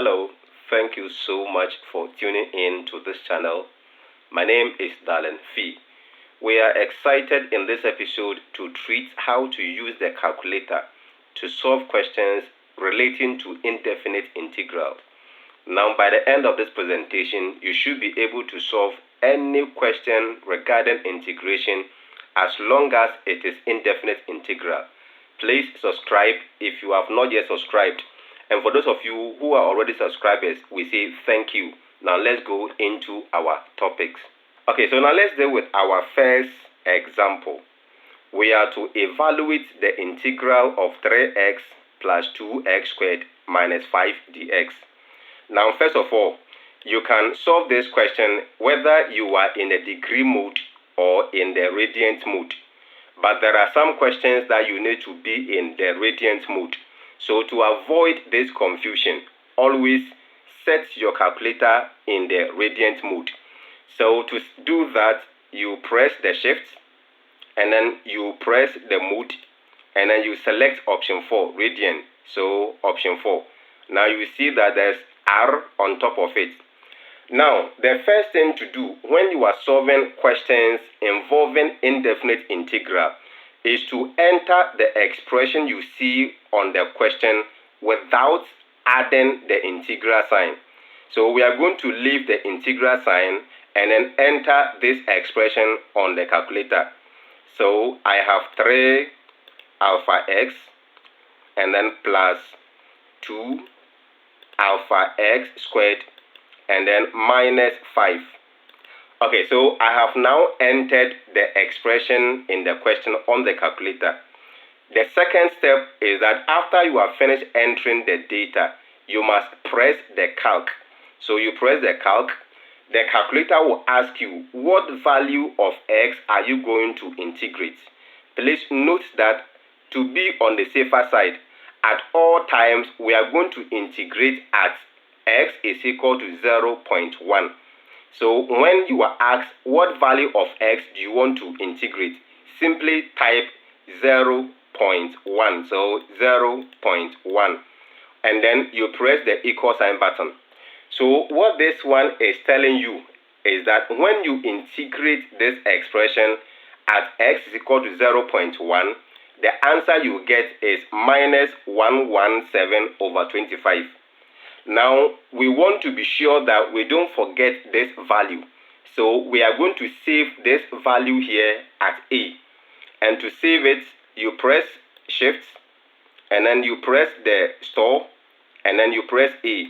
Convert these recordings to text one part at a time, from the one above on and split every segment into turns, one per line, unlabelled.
Hello, thank you so much for tuning in to this channel. My name is Dalen Fee. We are excited in this episode to treat how to use the calculator to solve questions relating to indefinite integrals. Now, by the end of this presentation, you should be able to solve any question regarding integration as long as it is indefinite integral. Please subscribe if you have not yet subscribed. And for those of you who are already subscribers, we say thank you. Now let's go into our topics. Okay, so now let's deal with our first example. We are to evaluate the integral of 3x plus 2x squared minus 5 dx. Now, first of all, you can solve this question whether you are in the degree mode or in the radiant mode. But there are some questions that you need to be in the radiant mode. So to avoid this confusion, always set your calculator in the radiant mode. So to do that, you press the shift and then you press the mode and then you select option 4, radian. So option 4. Now you see that there's R on top of it. Now, the first thing to do when you are solving questions involving indefinite integral is to enter the expression you see on the question without adding the integral sign. So we are going to leave the integral sign and then enter this expression on the calculator. So I have 3 alpha x and then plus 2 alpha x squared and then minus 5. Okay, so I have now entered the expression in the question on the calculator. The second step is that after you have finished entering the data, you must press the calc. So you press the calc, the calculator will ask you what value of x are you going to integrate. Please note that to be on the safer side, at all times we are going to integrate at x is equal to 0.1. So when you are asked what value of x do you want to integrate, simply type 0.1. So 0.1. And then you press the equal sign button. So what this one is telling you is that when you integrate this expression at x is equal to 0.1, the answer you get is minus 117 over 25. Now, we want to be sure that we don't forget this value. So we are going to save this value here at A. And to save it, you press shift and then you press the store and then you press A.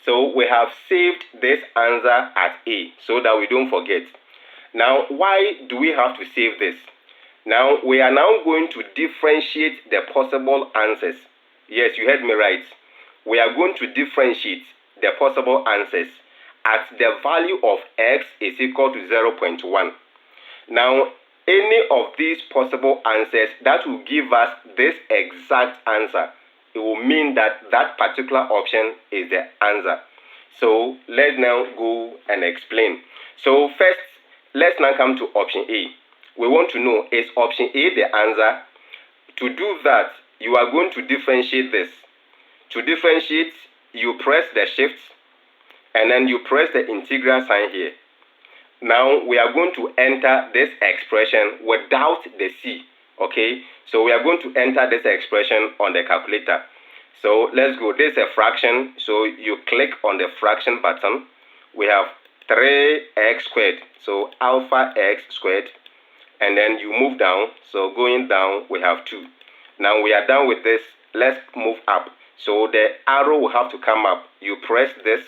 So we have saved this answer at A so that we don't forget. Now, why do we have to save this? Now, we are now going to differentiate the possible answers. Yes, you heard me right. We are going to differentiate the possible answers at the value of x is equal to 0.1. Now, any of these possible answers that will give us this exact answer, it will mean that that particular option is the answer. So let's now go and explain. So first, let's now come to option A. We want to know, is option A the answer? To do that, you are going to differentiate this. To differentiate, you press the shift and then you press the integral sign here. Now we are going to enter this expression without the c. Okay, so we are going to enter this expression on the calculator. So let's go. This is a fraction, so you click on the fraction button. We have 3x squared, so alpha x squared, and then you move down. So going down, we have 2. Now we are done with this. Let's move up. So the arrow will have to come up. You press this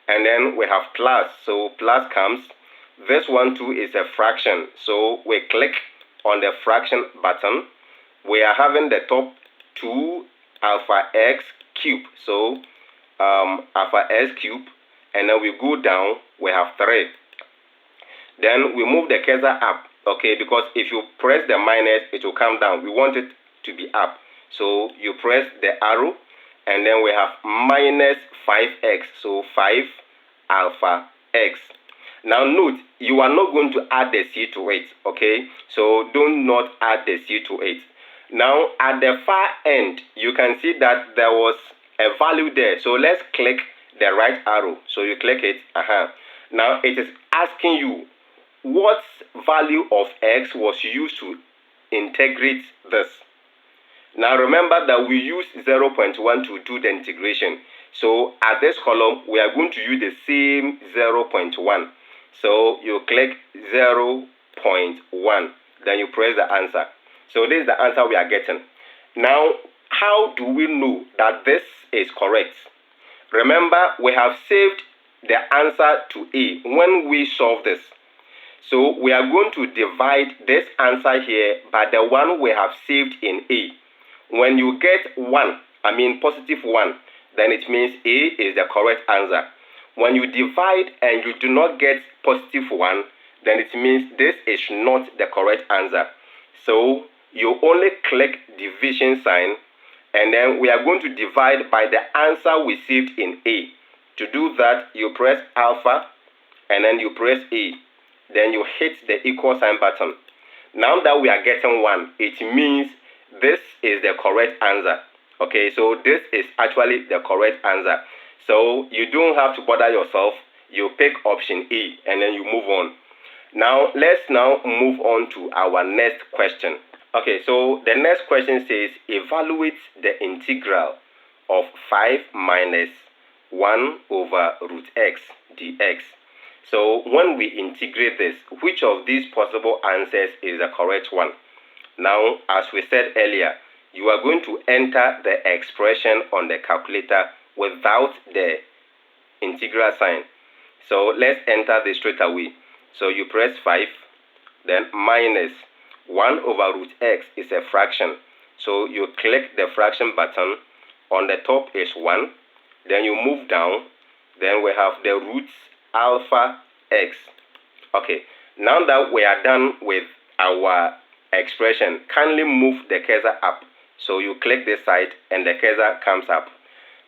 and then we have plus. So plus comes. This one too is a fraction. So we click on the fraction button. We are having the top 2 alpha x cube. So alpha x cube. And then we go down. We have 3. Then we move the cursor up. Okay, because if you press the minus, it will come down. We want it to be up. So you press the arrow. And then we have minus 5x, so 5 alpha x. Now note, you are not going to add the c to it, okay? So do not add the c to it. Now at the far end, you can see that there was a value there. So let's click the right arrow. So you click it. Now it is asking you what value of x was used to integrate this. Now remember that we use 0.1 to do the integration. So at this column, we are going to use the same 0.1. So you click 0.1, then you press the answer. So this is the answer we are getting. Now, how do we know that this is correct? Remember, we have saved the answer to A when we solve this. So we are going to divide this answer here by the one we have saved in A. When you get 1, positive 1, then it means A is the correct answer. When you divide and you do not get positive 1, then it means this is not the correct answer. So you only click division sign, and then we are going to divide by the answer we saved in A. To do that, you press alpha, and then you press A. Then you hit the equal sign button. Now that we are getting 1, it means this is the correct answer. Okay, so this is actually the correct answer. So you don't have to bother yourself. You pick option A and then you move on. Now let's move on to our next question. Okay, so the next question says evaluate the integral of 5 minus 1 over root x dx. So when we integrate this, which of these possible answers is the correct one? Now, as we said earlier, you are going to enter the expression on the calculator without the integral sign. So let's enter this straight away. So you press 5, then minus 1 over root x is a fraction. So you click the fraction button. On the top is 1. Then you move down. Then we have the roots alpha x. Okay, now that we are done with our expression, kindly move the cursor up. So you click this side and the cursor comes up.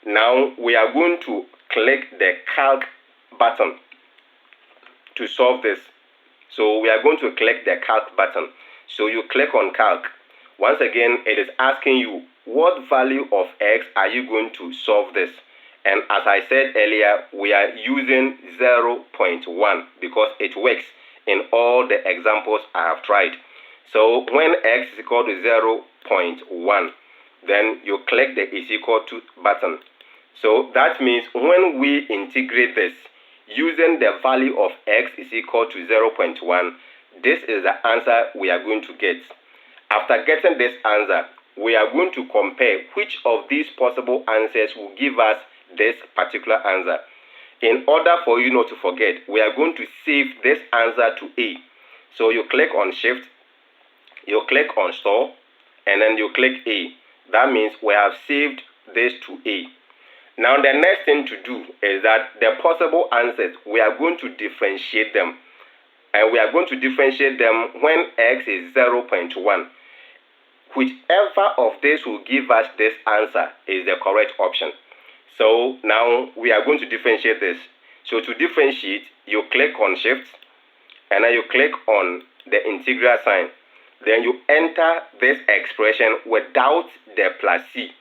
Now we are going to click the calc button to solve this. So we are going to click the calc button. So you click on calc. Once again, it is asking you what value of x are you going to solve this. And as I said earlier, we are using 0.1 because it works in all the examples I have tried. So when x is equal to 0.1, then you click the is equal to button. So that means when we integrate this using the value of x is equal to 0.1, this is the answer we are going to get. After getting this answer, we are going to compare which of these possible answers will give us this particular answer. In order for you not to forget, we are going to save this answer to A. So you click on shift, you click on store, and then you click A. That means we have saved this to A. Now the next thing to do is that the possible answers, we are going to differentiate them. And we are going to differentiate them when x is 0.1. Whichever of this will give us this answer is the correct option. So now we are going to differentiate this. So to differentiate, you click on shift and then you click on the integral sign. Then you enter this expression without the plus c.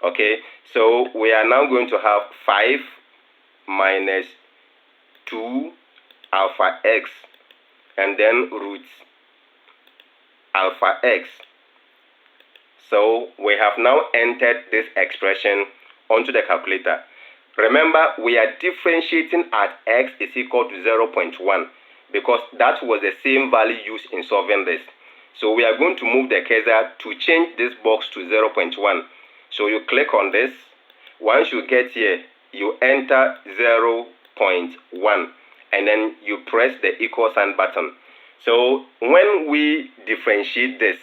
Okay, so we are now going to have 5 minus 2 alpha x and then root alpha x. So we have now entered this expression onto the calculator. Remember, we are differentiating at x is equal to 0.1 because that was the same value used in solving this. So we are going to move the cursor to change this box to 0.1. So you click on this. Once you get here, you enter 0.1 and then you press the equal sign button. So when we differentiate this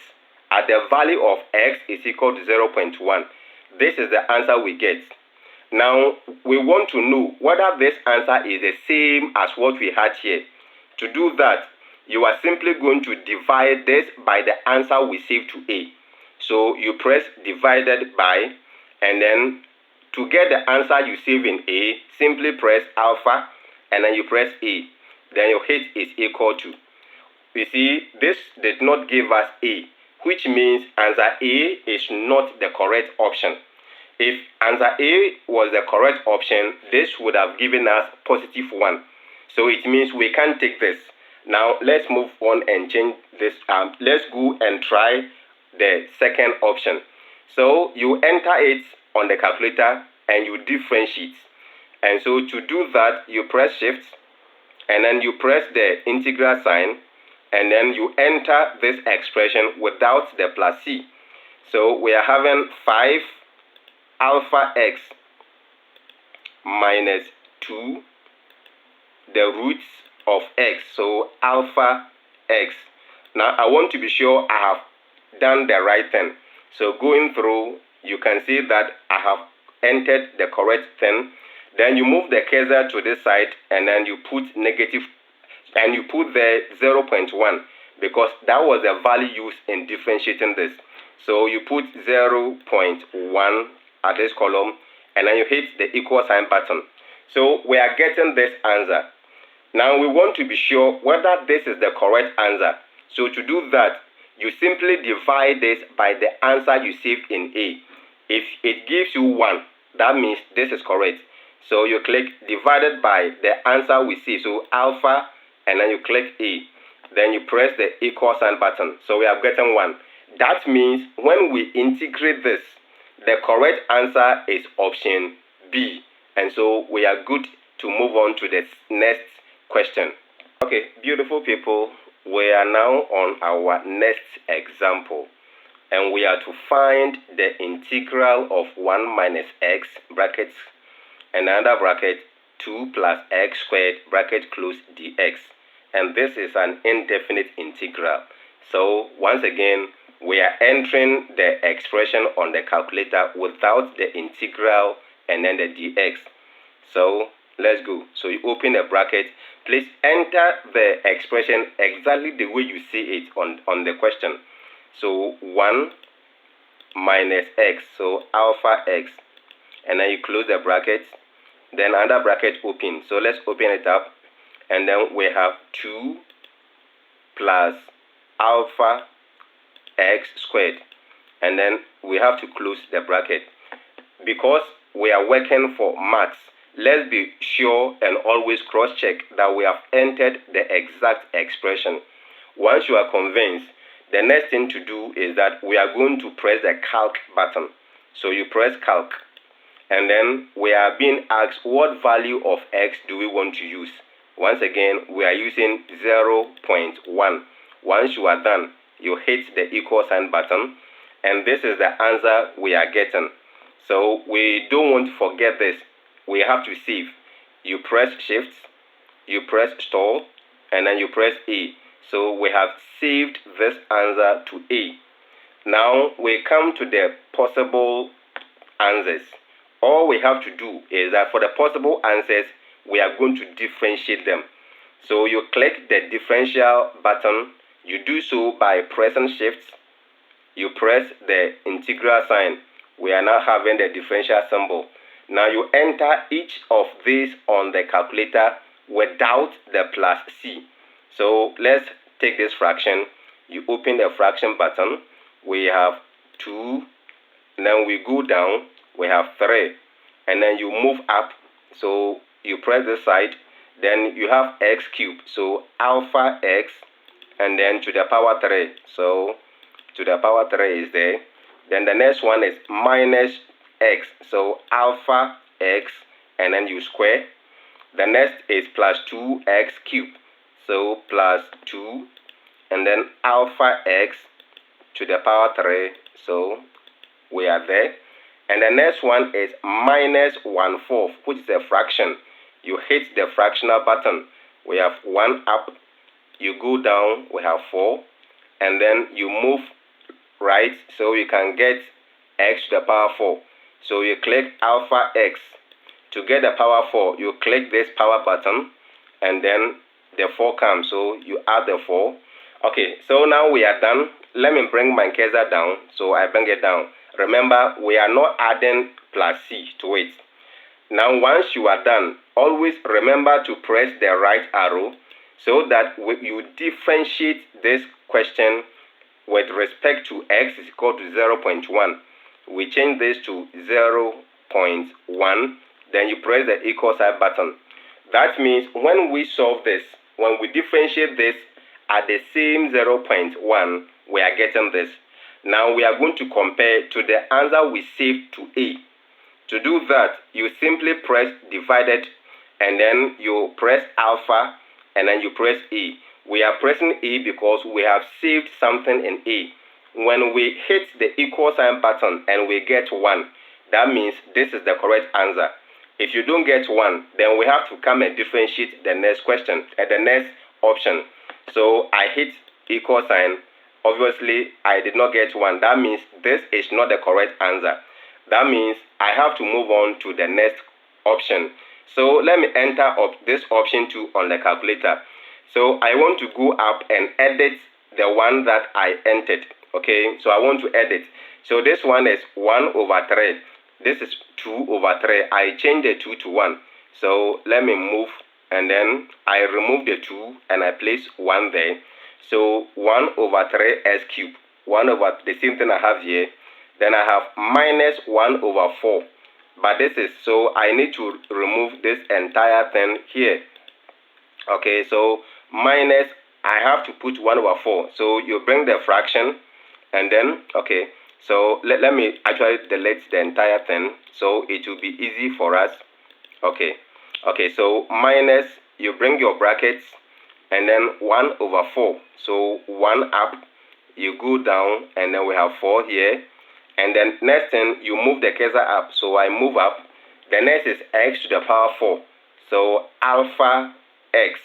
at the value of x is equal to 0.1, this is the answer we get. Now, we want to know whether this answer is the same as what we had here. To do that, you are simply going to divide this by the answer we saved to A. So you press divided by, and then to get the answer you save in A, simply press alpha, and then you press A. Then you hit is equal to. You see, this did not give us A, which means answer A is not the correct option. If answer A was the correct option, this would have given us +1. So it means we can't take this. Now let's move on and change this. Let's go and try the second option. So you enter it on the calculator and you differentiate. And so to do that, you press shift and then you press the integral sign and then you enter this expression without the plus c. So we are having 5 alpha x minus 2 the roots of x, so alpha x. Now I want to be sure I have done the right thing. So going through, you can see that I have entered the correct thing. Then you move the cursor to this side and then you put negative and you put the 0.1 because that was the value used in differentiating this. So you put 0.1 at this column and then you hit the equal sign button. So we are getting this answer. Now we want to be sure whether this is the correct answer. So to do that, you simply divide this by the answer you saved in A. If it gives you 1, that means this is correct. So you click divided by the answer we see, so alpha, and then you click A. Then you press the equal sign button. So we are getting 1. That means when we integrate this, the correct answer is option B. And so we are good to move on to the next question. Okay, beautiful people, we are now on our next example. And we are to find the integral of 1 minus x brackets and another bracket 2 plus x squared bracket close dx. And this is an indefinite integral. So once again, we are entering the expression on the calculator without the integral and then the dx. So let's go. So you open a bracket. Please enter the expression exactly the way you see it on the question. So 1 minus x, so alpha x. And then you close the bracket. Then another bracket open. So let's open it up. And then we have 2 plus alpha x squared. And then we have to close the bracket. Because we are working for maths, let's be sure and always cross-check that we have entered the exact expression. Once you are convinced, the next thing to do is that we are going to press the calc button. So you press calc. And then we are being asked what value of x do we want to use. Once again, we are using 0.1. Once you are done, you hit the equal sign button. And this is the answer we are getting. So we don't want to forget this. We have to save. You press shift, you press store, and then you press A. So we have saved this answer to A. Now we come to the possible answers. All we have to do is that for the possible answers, we are going to differentiate them. So you click the differential button. You do so by pressing shift. You press the integral sign. We are now having the differential symbol. Now you enter each of these on the calculator without the plus c. So let's take this fraction. You open the fraction button. We have 2. And then we go down. We have 3. And then you move up. So you press this side. Then you have x cubed. So alpha x. And then to the power 3. So to the power 3 is there. Then the next one is minus x. So alpha x. And then you square. The next is plus 2x cubed. So plus 2. And then alpha x to the power 3. So we are there. And the next one is minus 1/4, which is a fraction. You hit the fractional button. We have 1 up. You go down. We have 4. And then you move right. So you can get x to the power 4. So you click alpha x. To get the power 4, you click this power button. And then the 4 comes. So you add the 4. Okay, so now we are done. Let me bring my cursor down. So I bring it down. Remember, we are not adding plus c to it. Now, once you are done, always remember to press the right arrow so that you differentiate this question with respect to x is equal to 0.1. we change this to 0.1, then you press the equal sign button. That means when we solve this, when we differentiate this at the same 0.1, we are getting this. Now we are going to compare to the answer we saved to A. To do that, you simply press divided, and then you press alpha, and then you press A. We are pressing A because we have saved something in A. When we hit the equal sign button and we get 1, that means this is the correct answer. If you don't get 1, then we have to come and differentiate the next question, the next option. So I hit equal sign. Obviously, I did not get 1. That means this is not the correct answer. That means I have to move on to the next option. So let me enter this option 2 on the calculator. So I want to go up and edit the one that I entered. Okay, so I want to edit. So this one is 1/3. This is 2/3. I change the 2 to 1. So let me move, and then I remove the 2 and I place 1 there. So 1/3 s cube. 1 over the same thing I have here. Then I have minus 1/4. But this is, so I need to remove this entire thing here. Okay, so minus, I have to put 1/4. So you bring the fraction, and then, okay, so let me actually delete the entire thing so it will be easy for us. Okay, so minus, you bring your brackets, and then 1/4. So 1 up, you go down, and then we have 4 here. And then next thing, you move the cursor up. So I move up. The next is x to the power 4. So alpha x.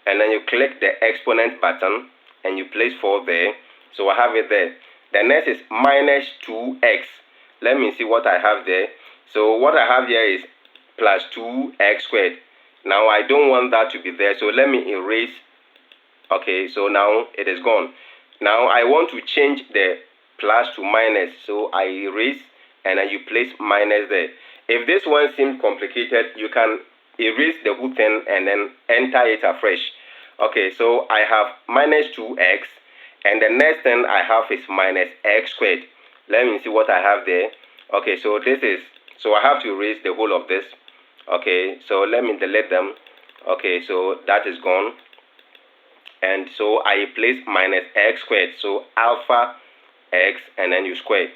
And then you click the exponent button and you place 4 there. So I have it there. The next is minus 2x. Let me see what I have there. So what I have here is plus 2x squared. Now I don't want that to be there. So let me erase. Okay, so now it is gone. Now I want to change the plus to minus, so I erase and then you place minus there. If this one seems complicated, you can erase the whole thing and then enter it afresh. Okay, so I have minus 2x, and the next thing I have is minus x squared. Let me see what I have there. Okay, so this is, so I have to erase the whole of this. Okay, so let me delete them. Okay, so that is gone. And so I place minus x squared, so alpha x, and then you square.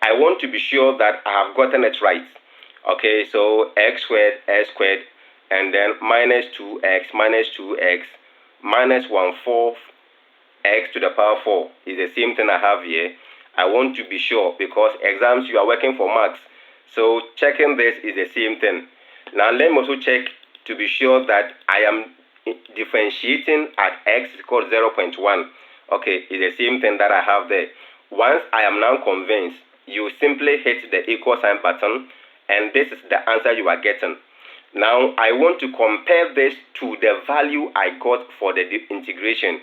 I want to be sure that I have gotten it right. Okay, so x squared, s squared, and then minus 2x minus 1/4 x to the power 4 is the same thing I have here. I want to be sure because exams, you are working for marks. So checking this is the same thing. Now let me also check to be sure that I am differentiating at x is equal to 0.1. Okay, it's the same thing that I have there. Once I am now convinced, you simply hit the equal sign button, and this is the answer you are getting. Now I want to compare this to the value I got for the integration.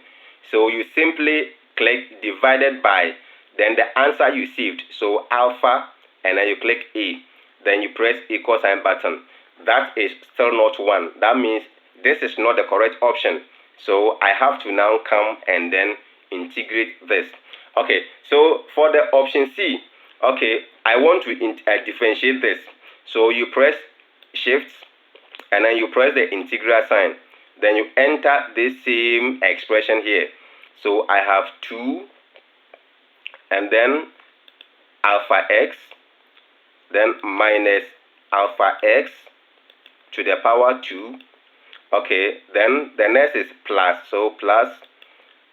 So you simply click divided by, then the answer you saved. So alpha, and then you click A. Then you press equal sign button. That is still not 1. That means this is not the correct option. So I have to now come and then integrate this. Okay, so for the option C, okay, I want to differentiate this. So you press shift, and then you press the integral sign. Then you enter this same expression here. So I have 2, and then alpha x, then minus alpha x to the power 2. Okay, then the next is plus. So plus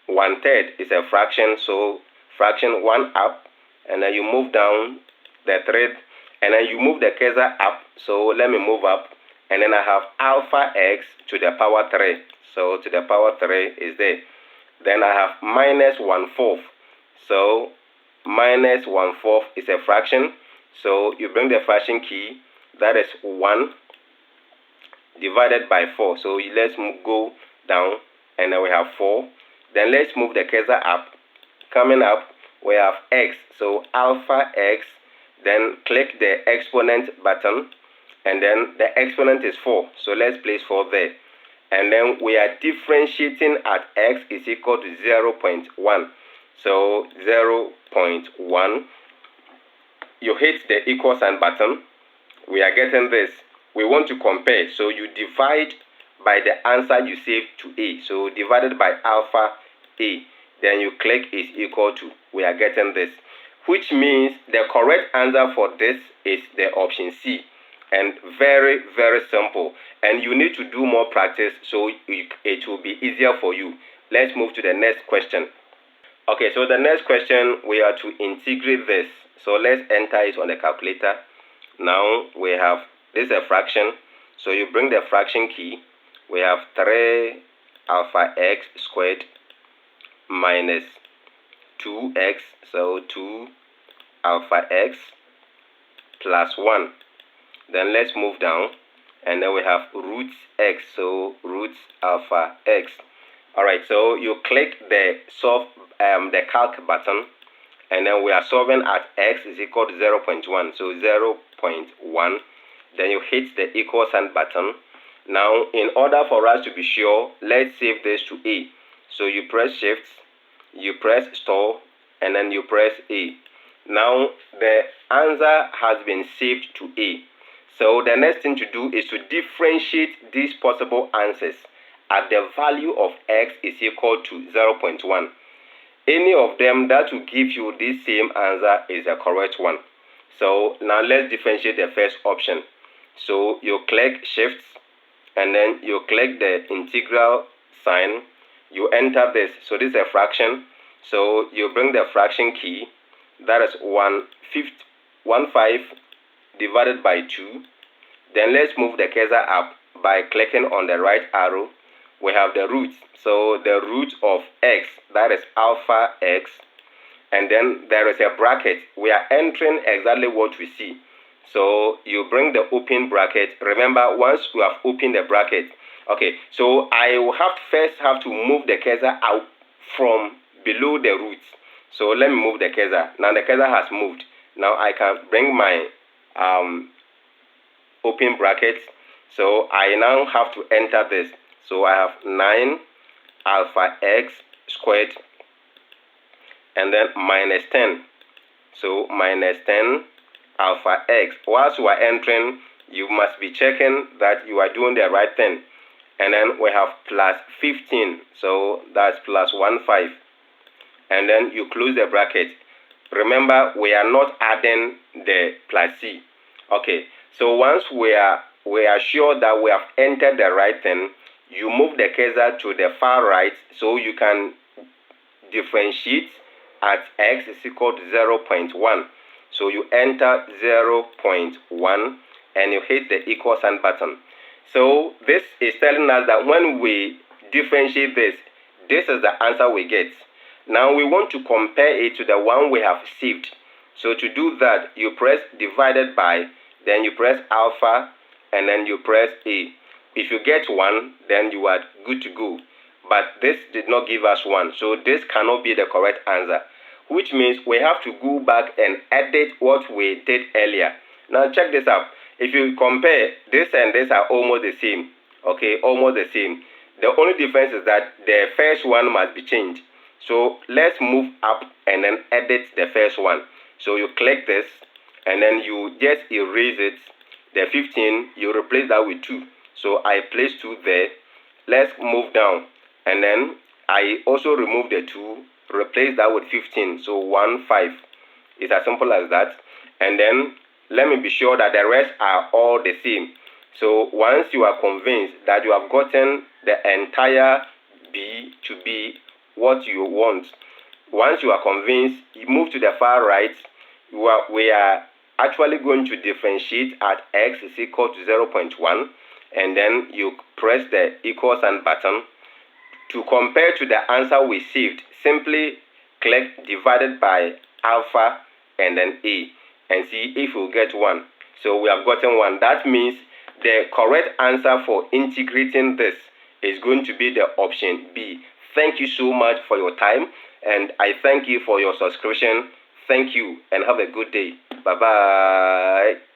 1/3 is a fraction. So fraction 1 up, and then you move down the thread, and then you move the cursor up. So let me move up, and then I have alpha x to the power 3. So to the power 3 is there. Then I have minus 1/4. So minus 1/4 is a fraction. So you bring the fraction key, that is 1 divided by 4. So let's go down, and then we have 4. Then let's move the cursor up. Coming up, we have x. So alpha x, then click the exponent button, and then the exponent is 4. So let's place 4 there. And then we are differentiating at x is equal to 0.1. So 0.1. you hit the equal sign button. We are getting this. We want to compare, so you divide by the answer you saved to A. So divided by alpha A, then you click is equal to. We are getting this, which means the correct answer for this is the option C. And very, very simple. And you need to do more practice so it will be easier for you. Let's move to the next question. Okay, so the next question, we are to integrate this. So let's enter it on the calculator. Now we have, this is a fraction. So you bring the fraction key. We have 3 alpha x squared minus 2x. So 2 alpha x plus 1. Then let's move down. And then we have root x. So root alpha x. Alright, so you click the solve the calc button, and then we are solving at x is equal to 0.1. So 0.1. Then you hit the equal sign button. Now, in order for us to be sure, let's save this to A. So you press shift, you press store, and then you press A. Now the answer has been saved to A. So the next thing to do is to differentiate these possible answers at the value of x is equal to 0.1. Any of them that will give you this same answer is the correct one. So now let's differentiate the first option. So you click shift, and then you click the integral sign. You enter this. So this is a fraction. So you bring the fraction key. That is 1/5 divided by 2. Then let's move the cursor up by clicking on the right arrow. We have the root. So the root of x, that is alpha x. And then there is a bracket. We are entering exactly what we see. So you bring the open bracket. Remember, once you have opened the bracket. Okay, so I will first have to move the cursor out from below the root. So let me move the cursor. Now the cursor has moved. Now I can bring my open bracket. So I now have to enter this. So I have 9 alpha x squared, and then minus 10. So minus 10 alpha x. Whilst you are entering, you must be checking that you are doing the right thing. And then we have plus 15. So that's plus 1/5. And then you close the bracket. Remember, we are not adding the plus c. Okay, so once we are sure that we have entered the right thing, you move the cursor to the far right so you can differentiate at x is equal to 0.1. So you enter 0.1 and you hit the equal sign button. So this is telling us that when we differentiate this is the answer we get. Now we want to compare it to the one we have saved. So to do that, you press divided by, then you press alpha, and then you press A. If you get 1, then you are good to go. But this did not give us 1, so this cannot be the correct answer. Which means we have to go back and edit what we did earlier. Now check this out. If you compare, this and this are almost the same. Okay, almost the same. The only difference is that the first one must be changed. So let's move up and then edit the first one. So you click this, and then you just erase it. The 15, you replace that with 2. So I place 2 there. Let's move down, and then I also remove the 2, replace that with 15. So 1/5. It's as simple as that. And then let me be sure that the rest are all the same. So once you are convinced that you have gotten the entire B to be what you want, once you are convinced, you move to the far right. We are actually going to differentiate at x is equal to 0.1, and then you press the equal sign button. To compare to the answer we saved, simply click divided by alpha and then A, and see if you get 1. So we have gotten 1. That means the correct answer for integrating this is going to be the option B. Thank you so much for your time, and I thank you for your subscription. Thank you, and have a good day. Bye-bye.